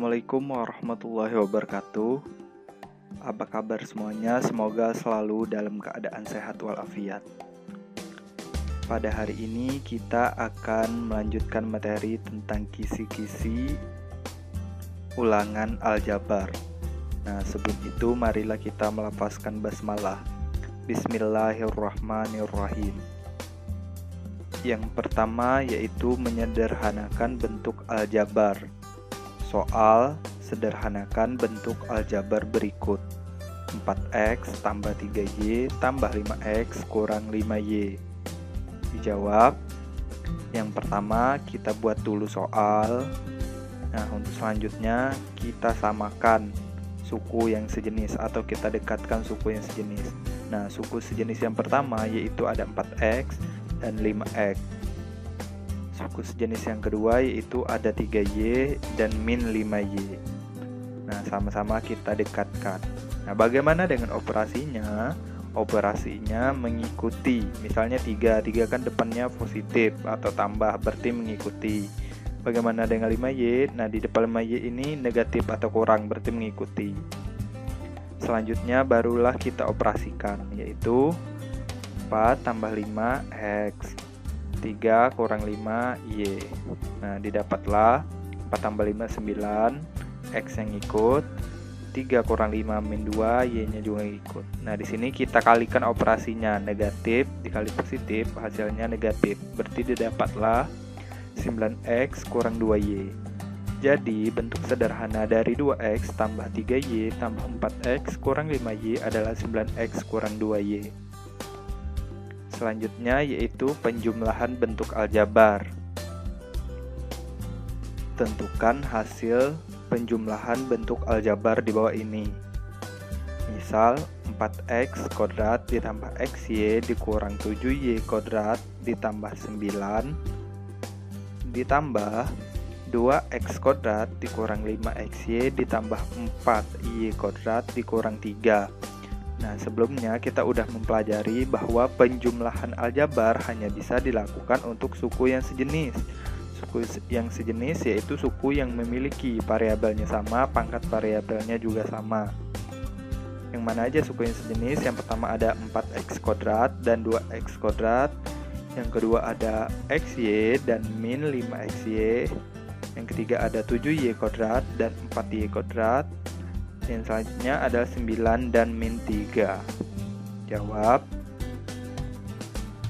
Assalamualaikum warahmatullahi wabarakatuh. Apa kabar semuanya? Semoga selalu dalam keadaan sehat walafiat. Pada hari ini kita akan melanjutkan materi tentang kisi-kisi ulangan aljabar. Nah, sebelum itu marilah kita melafazkan basmalah. Bismillahirrahmanirrahim. Yang pertama yaitu menyederhanakan bentuk aljabar. Soal, sederhanakan bentuk aljabar berikut. 4x tambah 3y tambah 5x kurang 5y. Dijawab. Yang pertama kita buat dulu soal. Nah, untuk selanjutnya kita samakan suku yang sejenis atau kita dekatkan suku yang sejenis. Nah, suku sejenis yang pertama yaitu ada 4x dan 5x. Suku sejenis yang kedua yaitu ada 3y dan min 5y. Nah, sama-sama kita dekatkan. Nah, bagaimana dengan operasinya? Operasinya mengikuti. Misalnya 3 kan depannya positif atau tambah, berarti mengikuti. Bagaimana dengan 5y? Nah, di depan 5y ini negatif atau kurang, berarti mengikuti. Selanjutnya barulah kita operasikan, yaitu 4 tambah 5x 3 kurang 5y. Nah, didapatlah 4 tambah 5 9, x yang ikut, 3 kurang 5 min 2, y-nya juga ikut. Nah, di sini kita kalikan operasinya, negatif dikali positif, hasilnya negatif. Berarti didapatlah 9x kurang 2y. Jadi, bentuk sederhana dari 2x tambah 3y tambah 4x kurang 5y adalah 9x kurang 2y. Selanjutnya yaitu penjumlahan bentuk aljabar. Tentukan hasil penjumlahan bentuk aljabar di bawah ini. Misal 4x kuadrat ditambah xy dikurang 7y kuadrat ditambah 9 ditambah 2x kuadrat dikurang 5xy ditambah 4y kuadrat dikurang 3. Nah, sebelumnya kita udah mempelajari bahwa penjumlahan aljabar hanya bisa dilakukan untuk suku yang sejenis. Suku yang sejenis yaitu suku yang memiliki variabelnya sama, pangkat variabelnya juga sama. Yang mana aja suku yang sejenis? Yang pertama ada 4x kuadrat dan 2x kuadrat. Yang kedua ada xy dan min 5xy. Yang ketiga ada 7y kuadrat dan 4y kuadrat. Yang selanjutnya adalah 9 dan min 3. Jawab.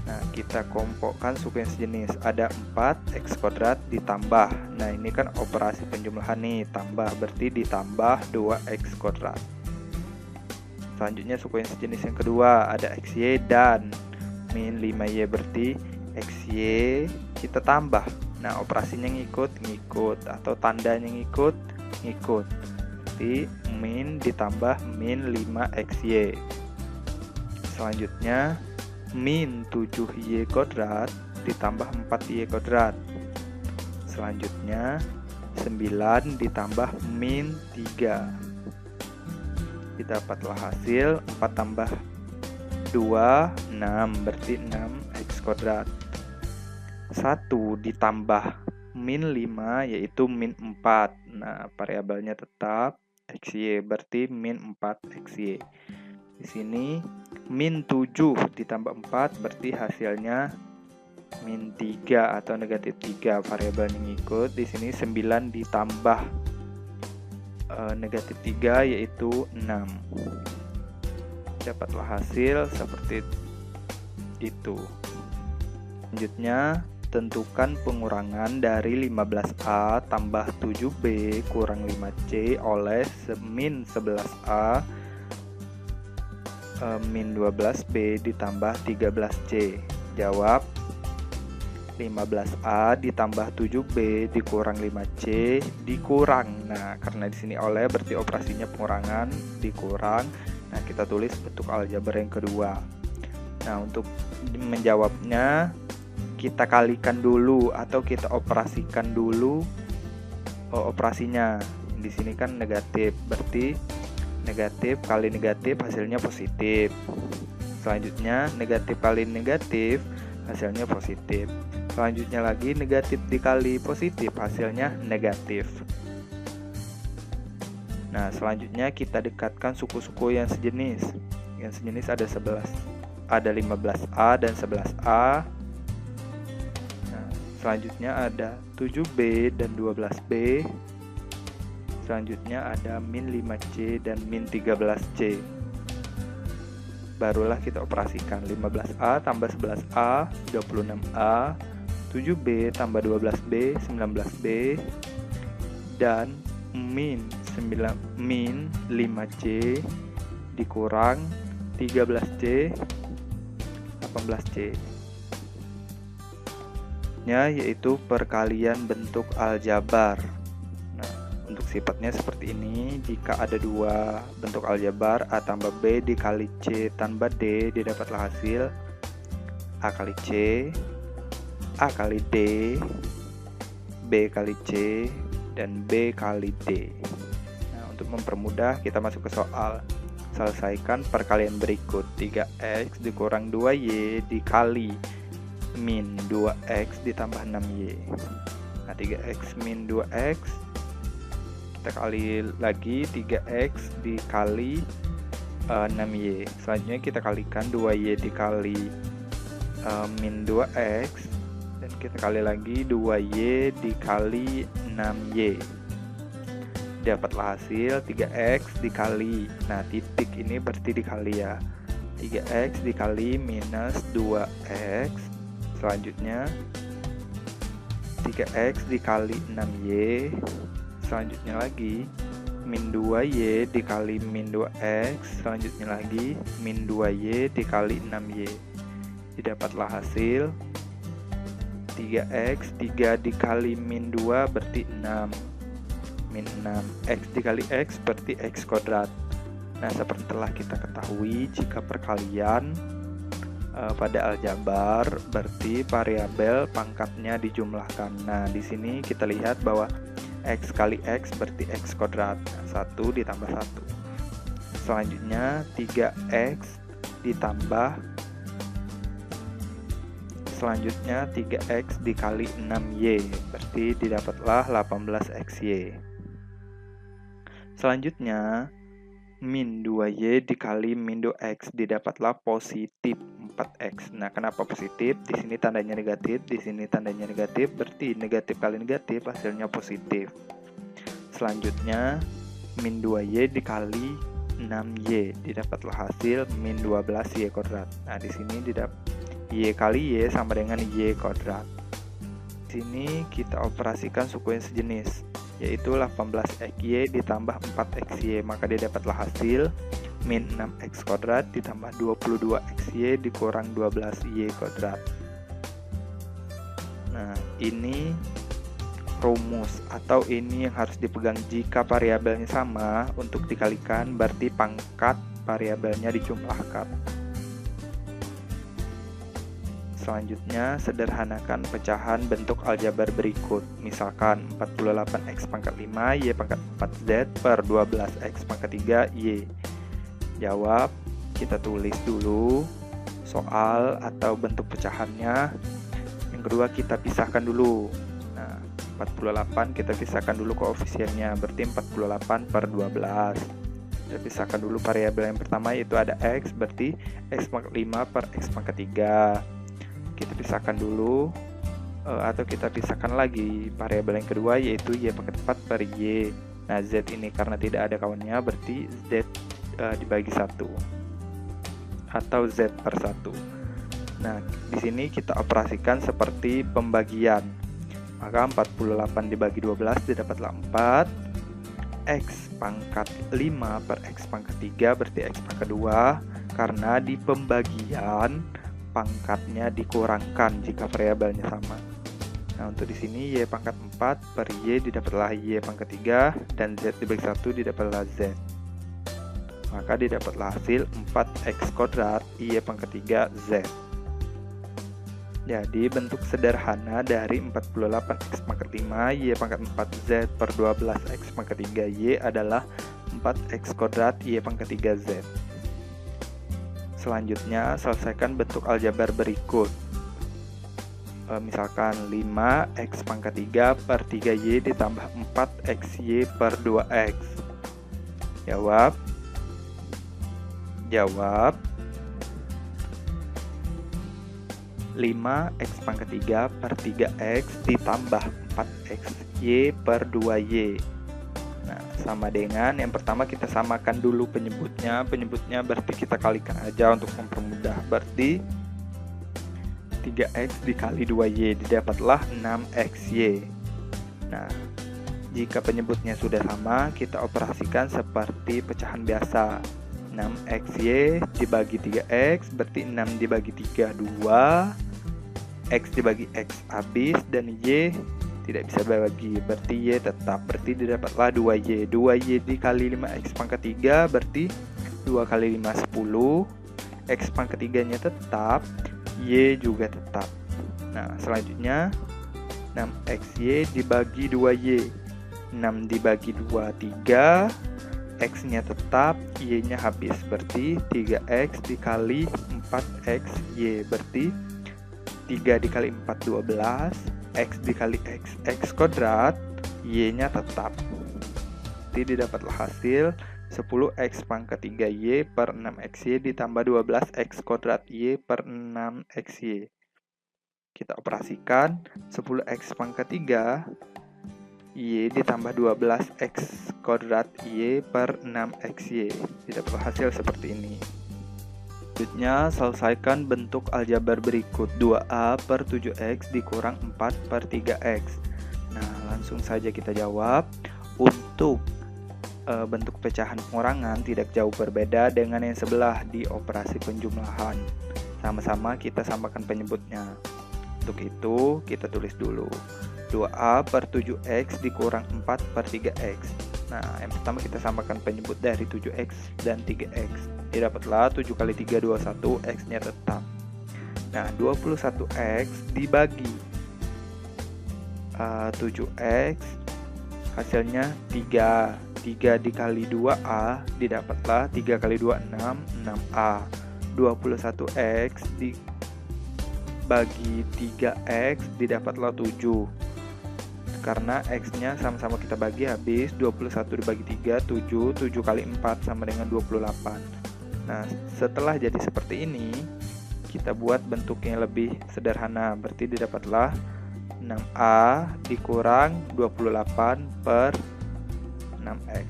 Nah, kita kelompokkan suku yang sejenis. Ada 4x kuadrat ditambah. Nah, ini kan operasi penjumlahan nih, tambah berarti ditambah 2x kuadrat. Selanjutnya suku yang sejenis yang kedua ada xy dan min 5y, berarti xy kita tambah. Nah, operasinya ngikut atau tandanya ngikut. Berarti min ditambah min 5xy. Selanjutnya min 7y kuadrat ditambah 4y kuadrat. Selanjutnya 9 ditambah min 3. Didapatlah hasil 4 tambah 2 6, berarti 6x kuadrat. 1 ditambah min 5 yaitu min 4. Nah, variabelnya tetap xy, berarti min 4xy. Di sini min 7 ditambah 4 berarti hasilnya min 3 atau negatif 3, variabelnya ngikut. Di sini 9 ditambah negatif 3 yaitu 6. Dapatlah hasil seperti itu. Selanjutnya tentukan pengurangan dari 15A tambah 7B kurang 5C oleh min 11A min 12B ditambah 13C. Jawab. 15A ditambah 7B dikurang 5C dikurang. Nah, karena di sini oleh berarti operasinya pengurangan dikurang. Nah, kita tulis bentuk aljabar yang kedua. Nah, untuk menjawabnya kita kalikan dulu atau kita operasikan dulu operasinya. Di sini kan negatif, berarti negatif kali negatif hasilnya positif. Selanjutnya negatif kali negatif hasilnya positif. Selanjutnya lagi negatif dikali positif hasilnya negatif. Nah, selanjutnya kita dekatkan suku-suku yang sejenis. Yang sejenis ada 15A dan 11A. Nah, selanjutnya ada 7B dan 12B. Selanjutnya ada min 5C dan min 13C. Barulah kita operasikan 15A tambah 11A, 26A, 7B tambah 12B, 19B, dan min 5C dikurang 13C, 18C nya yaitu perkalian bentuk aljabar. Nah, untuk sifatnya seperti ini. Jika ada dua bentuk aljabar A tambah B dikali C tambah D, didapatlah hasil A kali C, A kali D, B kali C, dan B kali D. Nah, untuk mempermudah kita masuk ke soal. Selesaikan perkalian berikut. 3x dikurang 2y dikali min 2x ditambah 6y. Nah, 3x min 2x kita kali lagi 3x dikali 6y. Selanjutnya kita kalikan 2y dikali min 2x, dan kita kali lagi 2y dikali 6y. Dapatlah hasil 3x dikali, nah titik ini berarti dikali ya, 3x dikali minus 2x. Selanjutnya 3x dikali 6y. Selanjutnya lagi min 2y dikali min 2x. Selanjutnya lagi min 2y dikali 6y. Didapatlah hasil 3x, 3 dikali min 2 berarti 6, min 6, x dikali x berarti x kuadrat. Nah, seperti telah kita ketahui, jika perkalian pada aljabar berarti variabel pangkatnya dijumlahkan. Nah, di sini kita lihat bahwa x kali x berarti x kuadrat. Nah, 1 ditambah 1. Selanjutnya 3x ditambah, selanjutnya 3x dikali 6y berarti didapatlah 18xy. Selanjutnya min 2y dikali min 2x didapatlah positif 4x. Nah, kenapa positif? Di sini tandanya negatif, di sini tandanya negatif, berarti negatif kali negatif hasilnya positif. Selanjutnya min 2y dikali 6y didapatlah hasil min 12y kuadrat. Nah, di sini y kali y sama dengan y kuadrat. Di sini kita operasikan suku yang sejenis, yaitu 18xy ditambah 4xy, maka didapatlah hasil min 6x kuadrat ditambah 22xy dikurang 12y kuadrat. Nah, ini rumus atau ini yang harus dipegang jika variabelnya sama. Untuk dikalikan berarti pangkat variabelnya dijumlahkan. Selanjutnya, sederhanakan pecahan bentuk aljabar berikut. Misalkan 48x pangkat 5 y pangkat 4z per 12x pangkat 3 y. Jawab, kita tulis dulu soal atau bentuk pecahannya. Yang kedua, kita pisahkan dulu. Nah, 48 kita pisahkan dulu koefisiennya, berarti 48 per 12. Kita pisahkan dulu variabel yang pertama, yaitu ada x, berarti x pangkat 5 per x pangkat 3. Kita pisahkan dulu, atau kita pisahkan lagi variabel yang kedua, yaitu y pangkat 4 per y. Nah, z ini karena tidak ada kawannya berarti z dibagi 1 atau z per 1. Nah, di sini kita operasikan seperti pembagian. Maka 48 dibagi 12 didapatlah 4. X pangkat 5 per x pangkat 3 berarti x pangkat 2, karena di pembagian pangkatnya dikurangkan jika variabelnya sama. Nah, untuk di sini y pangkat 4 per y didapatlah y pangkat 3, dan z dibagi 1 didapatlah z. Maka didapatlah hasil 4x kuadrat y pangkat 3 z. Jadi bentuk sederhana dari 48x pangkat 5 y pangkat 4 z per 12x pangkat 3 y adalah 4x kuadrat y pangkat 3 z. Selanjutnya, selesaikan bentuk aljabar berikut. Misalkan 5x pangkat 3 per 3y ditambah 4xy per 2x. Jawab. Jawab. 5x pangkat 3 per 3x ditambah 4x y per 2y. Nah, sama dengan yang pertama kita samakan dulu penyebutnya. Penyebutnya berarti kita kalikan aja untuk mempermudah. Berarti 3x dikali 2y didapatlah 6xy. Nah, jika penyebutnya sudah sama, kita operasikan seperti pecahan biasa. 6xy dibagi 3x berarti 6 dibagi 3 2, x dibagi x habis dan y tidak bisa bagi, berarti y tetap, berarti didapatlah 2y. 2y dikali 5x pangkat 3 berarti 2 kali 5 10, x pangkat 3 nya tetap, y juga tetap. Nah, selanjutnya 6xy dibagi 2y, 6 dibagi 2 3, x nya tetap, y nya habis, berarti 3x dikali 4xy berarti 3 dikali 4 12, x dikali x kuadrat, y nya tetap. Jadi didapatlah hasil 10x pangkat 3y per 6xy ditambah 12x kuadrat y per 6xy. Kita operasikan 10x pangkat 3 y ditambah 12x kuadrat y per 6xy. Didapatlah hasil seperti ini. Selanjutnya, selesaikan bentuk aljabar berikut. 2a per 7x dikurang 4 per 3x. Nah, langsung saja kita jawab. Untuk bentuk pecahan pengurangan tidak jauh berbeda dengan yang sebelah di operasi penjumlahan. Sama-sama kita samakan penyebutnya. Untuk itu, kita tulis dulu. 2a per 7x dikurang 4 per 3x. Nah, yang pertama kita samakan penyebut dari 7x dan 3x. Didapatlah 7 kali 3 21, x nya tetap. Nah, 21x dibagi 7x hasilnya 3. 3 dikali 2a didapatlah 3 kali 2 6, 6a. 21x dibagi 3x didapatlah 7. Karena x-nya sama-sama kita bagi habis, 21 dibagi 3, 7, 7 kali 4 sama dengan 28. Nah, setelah jadi seperti ini, kita buat bentuknya lebih sederhana. Berarti didapatlah 6a dikurang 28 per 6x.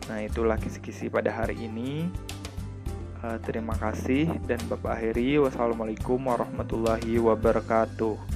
Nah, itulah kisi-kisi pada hari ini. Terima kasih dan Bapak akhiri. Wassalamualaikum warahmatullahi wabarakatuh.